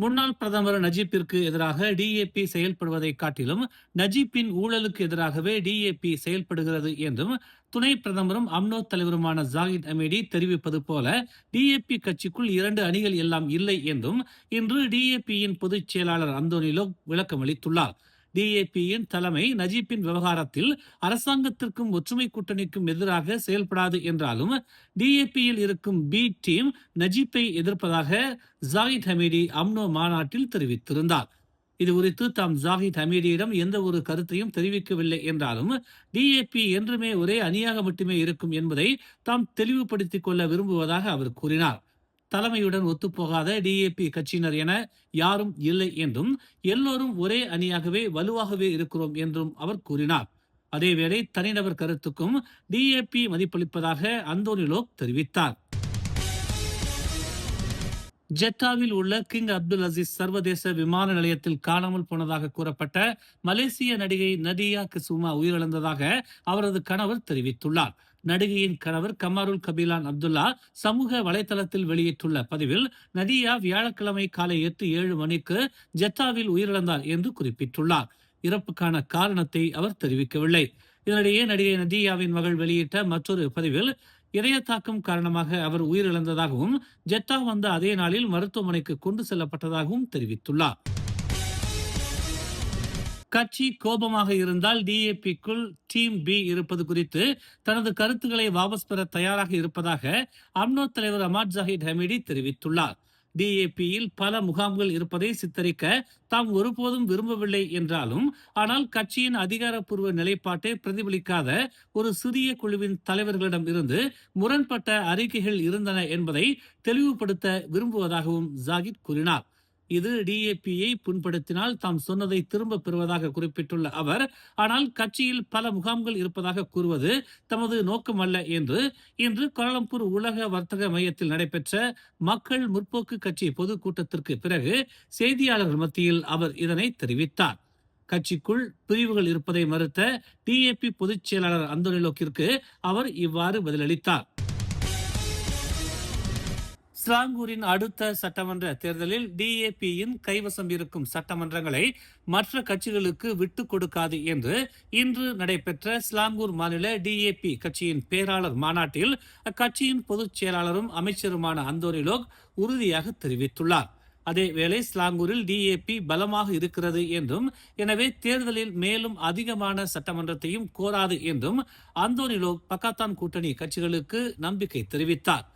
முன்னாள் பிரதமர் நஜீப்பிற்கு எதிராக டிஏபி செயல்படுவதை காட்டிலும் நஜீப்பின் ஊழலுக்கு எதிராகவே டிஏபி செயல்படுகிறது என்றும் துணை பிரதமரும் அம்னோ தலைவருமான ஜாகித் அமீடி தெரிவிப்பது போல டிஏபி கட்சிக்குள் இரண்டு அணிகள் எல்லாம் இல்லை என்றும் இன்று டிஏபியின் பொதுச் செயலாளர் அந்தோனிலோ விளக்கமளித்துள்ளார். டிஏபியின் தலைமை நஜீப்பின் விவகாரத்தில் அரசாங்கத்திற்கும் ஒற்றுமை கூட்டணிக்கும் எதிராக செயல்படாது என்றாலும் டிஏபியில் இருக்கும் பி டீம் நஜீப்பை எதிர்ப்பதாக ஜாகித் ஹமீடி அம்னோ மாநாட்டில் தெரிவித்திருந்தார். இது குறித்து தாம் ஜாகித் ஹமீடியிடம் எந்த ஒரு கருத்தையும் தெரிவிக்கவில்லை என்றாலும் டிஏபி என்றுமே ஒரே அணியாக மட்டுமே இருக்கும் என்பதை தாம் தெளிவுபடுத்திக் கொள்ள விரும்புவதாக அவர் கூறினார். தலைமையுடன் ஒத்துப்போகாத டிஏபி கட்சியினர் என யாரும் இல்லை என்றும் எல்லோரும் ஒரே அணியாகவே வலுவாகவே இருக்கிறோம் என்றும் அவர் கூறினார். அதேவேளை தனிநபர் கருத்துக்கும் டிஏபி மதிப்பளிப்பதாக அந்தோனிலோ தெரிவித்தார். ஜெட்டாவில் உள்ள கிங் அப்துல் அசீஸ் சர்வதேச விமான நிலையத்தில் காணாமல் போனதாக கூறப்பட்ட மலேசிய நடிகை நடியா கிசுமா உயிரிழந்ததாக அவரது கணவர் தெரிவித்துள்ளார். நடிகையின் கணவர் கமாருல் கபீலான் அப்துல்லா சமூக வலைதளத்தில் வெளியிட்டுள்ள பதிவில் நடியா வியாழக்கிழமை காலை 8:07 மணிக்கு ஜெட்டாவில் உயிரிழந்தார் என்று குறிப்பிட்டுள்ளார். இறப்புக்கான காரணத்தை அவர் தெரிவிக்கவில்லை. இதனிடையே நடிகை நடியாவின் மகள் வெளியிட்ட மற்றொரு பதிவில் இதய தாக்கம் காரணமாக அவர் உயிரிழந்ததாகவும் ஜெட்டா வந்த அதே நாளில் மருத்துவமனைக்கு கொண்டு செல்லப்பட்டதாகவும் தெரிவித்துள்ளார். கட்சி கோபமாக இருந்தால் டிஏபிக்குள் டீம் பி இருப்பது குறித்து தனது கருத்துக்களை வாபஸ் பெற தயாராக இருப்பதாக அம்னோ தலைவர் அமாட் ஜாகித் ஹமீடி தெரிவித்துள்ளார். டிஏபியில் பல முகாம்கள் இருப்பதை சித்தரிக்க தாம் ஒருபோதும் விரும்பவில்லை என்றாலும் ஆனால் கட்சியின் அதிகாரப்பூர்வ நிலைப்பாட்டை பிரதிபலிக்காத ஒரு சிறிய குழுவின் தலைவர்களிடம் இருந்து முரண்பட்ட அறிக்கைகள் இருந்தன என்பதை தெளிவுபடுத்த விரும்புவதாகவும் ஜாகித் கூறினார். இது டிஏபியை புண்படுத்தினால் தாம் சொன்னதை திரும்ப பெறுவதாக குறிப்பிட்டுள்ள அவர், ஆனால் கட்சியில் பல முகாம்கள் இருப்பதாக கூறுவது தமது நோக்கம் அல்ல என்று இன்று கோலாலம்பூர் உலக வர்த்தக மையத்தில் நடைபெற்ற மக்கள் முற்போக்கு கட்சி பொதுக்கூட்டத்திற்கு பிறகு செய்தியாளர்கள் மத்தியில் அவர் இதனை தெரிவித்தார். கட்சிக்குள் பிரிவுகள் இருப்பதை மறுத்த டிஏபி பொதுச் செயலாளர் அந்தோனிலோக்கிற்கு அவர் இவ்வாறு பதிலளித்தார். ஸ்லாங்கூரின் அடுத்த சட்டமன்ற தேர்தலில் டிஏபியின் கைவசம் இருக்கும் சட்டமன்றங்களை மற்ற கட்சிகளுக்கு விட்டுக் கொடுக்காது என்று இன்று நடைபெற்ற ஸ்லாங்கூர் மாநில டிஏபி கட்சியின் பேராளர் மாநாட்டில் அக்கட்சியின் பொதுச் செயலாளரும் அமைச்சருமான அந்தோனிலோ உறுதியாக தெரிவித்துள்ளார். அதேவேளை ஸ்லாங்கூரில் டிஏபி பலமாக இருக்கிறது என்றும் எனவே தேர்தலில் மேலும் அதிகமான சட்டமன்றத்தையும் கோராது என்றும் அந்தோனிலோ பக்காத்தான் கூட்டணி கட்சிகளுக்கு நம்பிக்கை தெரிவித்தார்.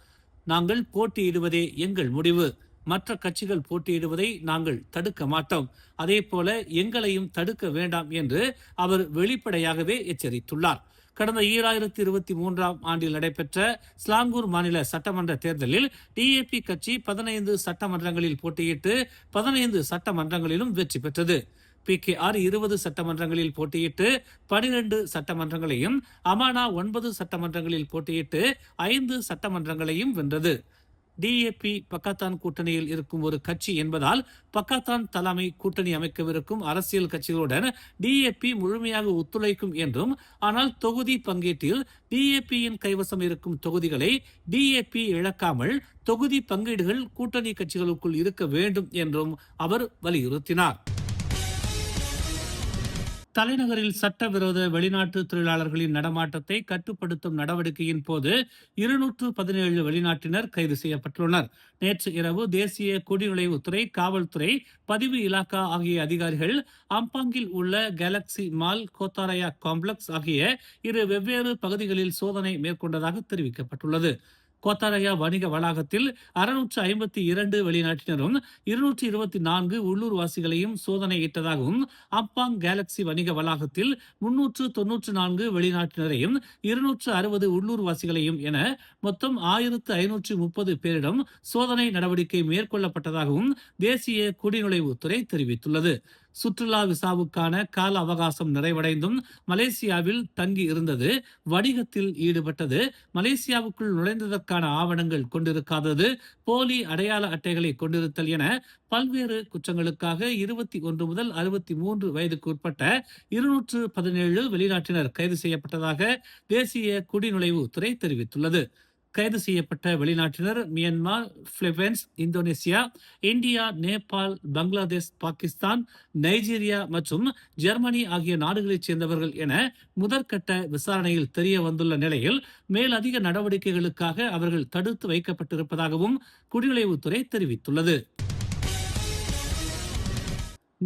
நாங்கள் போட்டியிடுவதே எங்கள் முடிவு. மற்ற கட்சிகள் போட்டியிடுவதை நாங்கள் தடுக்க மாட்டோம். அதே போல எங்களையும் தடுக்க வேண்டாம் என்று அவர் வெளிப்படையாகவே எச்சரித்துள்ளார். கடந்த 2023 ஆண்டில் நடைபெற்ற ஸ்லாங்கூர் மாநில சட்டமன்ற தேர்தலில் டிஏபி கட்சி 15 சட்டமன்றங்களில் போட்டியிட்டு 15 சட்டமன்றங்களிலும் வெற்றி பெற்றது. PKR 20 சட்டமன்றங்களில் போட்டியிட்டு 12 சட்டமன்றங்களையும், அமானா 9 சட்டமன்றங்களில் போட்டியிட்டு 5 சட்டமன்றங்களையும் வென்றது. டிஏபி பக்காத்தான் கூட்டணியில் இருக்கும் ஒரு கட்சி என்பதால் பக்காத்தான் தலைமை கூட்டணி அமைக்கவிருக்கும் அரசியல் கட்சிகளுடன் டிஏபி முழுமையாக ஒத்துழைக்கும் என்றும், ஆனால் தொகுதி பங்கீட்டில் டிஏபியின் கைவசம் இருக்கும் தொகுதிகளை டிஏபி இழக்காமல் தொகுதி பங்கீடுகள் கூட்டணி கட்சிகளுக்குள் இருக்க வேண்டும் என்றும் அவர் வலியுறுத்தினார். தலைநகரில் சட்டவிரோத வெளிநாட்டு தொழிலாளர்களின் நடமாட்டத்தை கட்டுப்படுத்தும் நடவடிக்கையின் போது 217 வெளிநாட்டினர் கைது செய்யப்பட்டுள்ளனர். நேற்று இரவு தேசிய குடிநுழைவுத்துறை, காவல்துறை, பதிவு இலாக்கா ஆகிய அதிகாரிகள் அம்பாங்கில் உள்ள கேலக்சி மால், கோத்தாரயா காம்ப்ளெக்ஸ் ஆகிய 2 வெவ்வேறு பகுதிகளில் சோதனை மேற்கொண்டதாக தெரிவிக்கப்பட்டுள்ளது. கோத்தாரயா வணிக வளாகத்தில் 652 வெளிநாட்டினரும் 224 உள்ளூர்வாசிகளையும் சோதனையிட்டதாகவும், அம்பாங் கேலக்சி வணிக வளாகத்தில் 394 வெளிநாட்டினரையும் 260 உள்ளூர்வாசிகளையும் என மொத்தம் 1530 பேரிடம் சோதனை நடவடிக்கை மேற்கொள்ளப்பட்டதாகவும் தேசிய குடிநுழைவுத்துறை தெரிவித்துள்ளது. சுற்றுலா விசாவுக்கான கால அவகாசம் நிறைவடைந்தும் மலேசியாவில் தங்கி இருந்தது, வணிகத்தில் ஈடுபட்டது, மலேசியாவுக்குள் நுழைந்ததற்கான ஆவணங்கள் கொண்டிருக்காதது, போலி அடையாள அட்டைகளை கொண்டிருத்தல் என பல்வேறு குற்றங்களுக்காக 21 முதல் 63 வயதுக்கு உட்பட்ட 217 வெளிநாட்டினர் கைது செய்யப்பட்டதாக தேசிய குடிநுழைவுத்துறை தெரிவித்துள்ளது. கைது செய்யப்பட்ட வெளிநாட்டினர் Myanmar, Philippines, Indonesia, India, Nepal, Bangladesh, Pakistan, Nigeria மற்றும் ஜெர்மனி ஆகிய நாடுகளைச் சேர்ந்தவர்கள் என முதற்கட்ட விசாரணையில் தெரிய வந்துள்ள நிலையில் மேலதிக நடவடிக்கைகளுக்காக அவர்கள் தடுத்து வைக்கப்பட்டிருப்பதாகவும் குடிநுழைவுத்துறை தெரிவித்துள்ளது.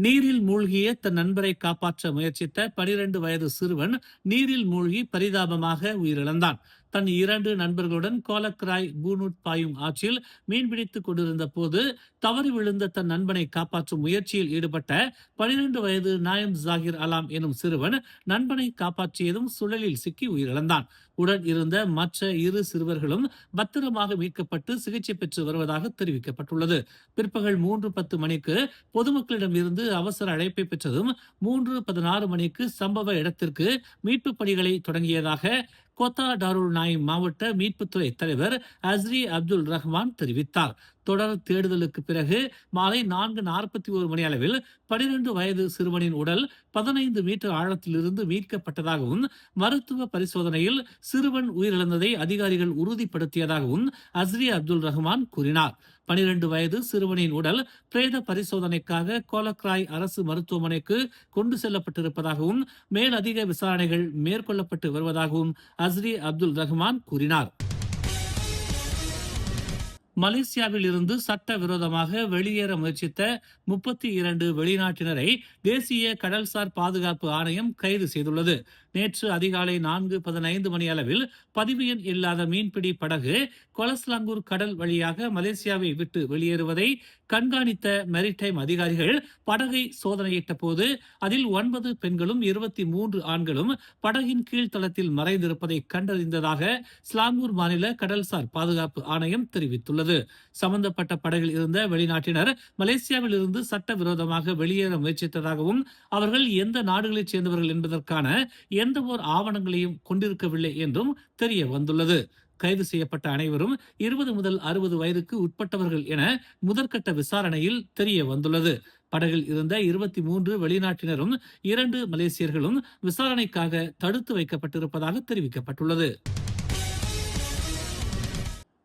நீரில் மூழ்கிய தன் நண்பரை காப்பாற்ற முயற்சித்த 12 வயது சிறுவன் நீரில் மூழ்கி பரிதாபமாக உயிரிழந்தான். தன் 2 நண்பர்களுடன் கோலக்ராய் பூனூட் பாயும் ஆற்றில் மீன்பிடித்துக் கொண்டிருந்த போது தவறி விழுந்த தன் நண்பனை காப்பாற்றும் முயற்சியில் ஈடுபட்ட 12 வயது நாயம் ஜாகிர் அலாம் எனும் சிறுவன் நண்பனை காப்பாற்றியதும் சுழலில் சிக்கி உயிரிழந்தான். உடன் இருந்த மற்ற 2 சிறுவர்களும் பத்திரமாக மீட்கப்பட்டு சிகிச்சை பெற்று வருவதாக தெரிவிக்கப்பட்டுள்ளது. பிற்பகல் 3:10 மணிக்கு பொதுமக்களிடம் இருந்து அவசர அழைப்பை பெற்றதும் 3:16 மணிக்கு சம்பவ இடத்திற்கு மீட்பு பணிகளை தொடங்கியதாக கோத்தா டாருல் நாயிம் மாவட்ட மீட்புத்துறை தலைவர் அஸ்ரி அப்துல் ரஹ்மான் தெரிவித்தார். தொடர் தேடுதலுக்கு பிறகு மாலை 4:41 மணி அளவில் 12 வயது சிறுவனின் உடல் 15 மீட்டர் ஆழத்திலிருந்து மீட்கப்பட்டதாகவும் மருத்துவ பரிசோதனையில் சிறுவன் உயிரிழந்ததை அதிகாரிகள் உறுதிப்படுத்தியதாகவும் அஸ்ரி அப்துல் ரஹ்மான் கூறினார். 12 வயது சிறுவனின் உடல் பிரேத பரிசோதனைக்காக கோலக்ராய் அரசு மருத்துவமனைக்கு கொண்டு செல்லப்பட்டிருப்பதாகவும் மேலதிக விசாரணைகள் மேற்கொள்ளப்பட்டு வருவதாகவும் அஸ்ரி அப்துல் ரஹ்மான் கூறினார். மலேசியாவில் இருந்து சட்டவிரோதமாக வெளியேற முயற்சித்த 32 வெளிநாட்டினரை தேசிய கடல்சார் பாதுகாப்பு ஆணையம் கைது செய்துள்ளது. நேற்று அதிகாலை 4:15 மணி அளவில் பதிவு எண் இல்லாத மீன்பிடி படகு கொலஸ்லாங்கூர் கடல் வழியாக மலேசியாவை விட்டு வெளியேறுவதை கண்காணித்த மெரிடைம் அதிகாரிகள் படகை சோதனையிட்ட போது அதில் 9 பெண்களும் 23 ஆண்களும் படகின் கீழ்த்தளத்தில் மறைந்திருப்பதை கண்டறிந்ததாக ஸ்லாங்கூர் மாநில கடல்சார் பாதுகாப்பு ஆணையம் தெரிவித்துள்ளது. சம்பந்தப்பட்ட படகில் இருந்த வெளிநாட்டினர் மலேசியாவில் இருந்து சட்டவிரோதமாக வெளியேற முயற்சித்ததாகவும் அவர்கள் எந்த நாடுகளைச் சேர்ந்தவர்கள் என்பதற்கான எந்த ஒரு ஆவணங்களையும் கொண்டிருக்கவில்லை என்றும் தெரிய வந்துள்ளது. கைது செய்யப்பட்ட அனைவரும் 20 முதல் 60 வயதுக்கு உட்பட்டவர்கள் என முதற்கட்ட விசாரணையில் தெரிய வந்துள்ளது. படகில் இருந்த 23 வெளிநாட்டினரும் 2 மலேசியர்களும் விசாரணைக்காக தடுத்து வைக்கப்பட்டிருப்பதாக தெரிவிக்கப்பட்டுள்ளது.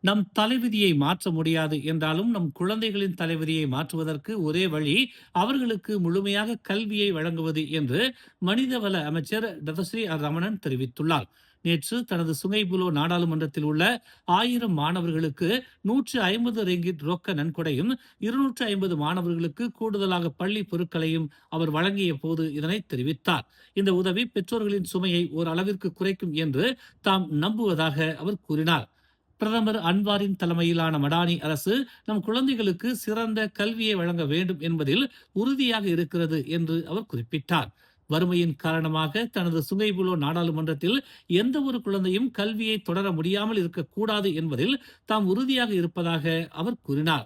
நம் தலைவிதியை மாற்ற முடியாது என்றாலும் நம் குழந்தைகளின் தலைவிதியை மாற்றுவதற்கு ஒரே வழி அவர்களுக்கு முழுமையாக கல்வியை வழங்குவது என்று மனிதவள அமைச்சர் டதஸ்ரீ ரமணன் தெரிவித்துள்ளார். நேற்று தனது சுங்கைபுலோ நாடாளுமன்றத்தில் உள்ள 1000 மாணவர்களுக்கு 150 ரிங்கிட் ரொக்க நன்கொடையும் 250 மாணவர்களுக்கு கூடுதலாக பள்ளி பொருட்களையும் அவர் வழங்கிய போது இதனை தெரிவித்தார். இந்த உதவி பெற்றோர்களின் சுமையை ஓரளவிற்கு குறைக்கும் என்று தாம் நம்புவதாக அவர் கூறினார். பிரதமர் அன்வாரின் தலைமையிலான மடானி அரசு நம் குழந்தைகளுக்கு சிறந்த கல்வியை வழங்க வேண்டும் என்பதில் உறுதியாக இருக்கிறது என்று அவர் குறிப்பிட்டார். வறுமையின் காரணமாக தனது சுங்கைபுலோ நாடாளுமன்றத்தில் எந்த ஒரு குழந்தையும் கல்வியை தொடர முடியாமல் இருக்கக்கூடாது என்பதில் தாம் உறுதியாக இருப்பதாக அவர் கூறினார்.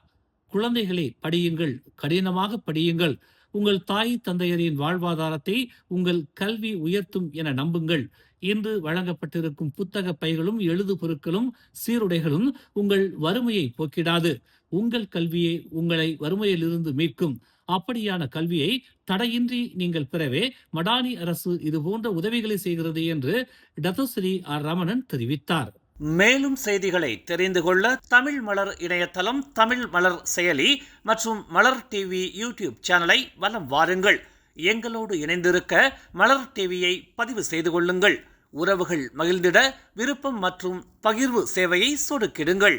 குழந்தைகளை படியுங்கள், கடினமாக படியுங்கள். உங்கள் தாய் தந்தையரின் வாழ்வாதாரத்தை உங்கள் கல்வி உயர்த்தும் என நம்புங்கள். இன்று வழங்கப்பட்டிருக்கும் புத்தக பைகளும் எழுது பொருட்களும் சீருடைகளும் உங்கள் வறுமையை போக்கிடாது. உங்கள் கல்வியை உங்களை வறுமையிலிருந்து மீட்கும். அப்படியான கல்வியை தடையின்றி நீங்கள் பெறவே மடானி அரசு இதுபோன்ற உதவிகளை செய்கிறது என்று டதோஸ்ரீ ரமணன் தெரிவித்தார். மேலும் செய்திகளை தெரிந்து கொள்ள தமிழ் மலர் இணையதளம், தமிழ் மலர் செயலி மற்றும் மலர் டிவி யூடியூப் சேனலை வலம் வாருங்கள். எங்களோடு இணைந்திருக்க மலர் டிவியை பதிவு செய்து கொள்ளுங்கள். உறவுகள் மகிழ்ந்திட விருப்பம் மற்றும் பகிர்வு சேவையை சொடுக்கிடுங்கள்.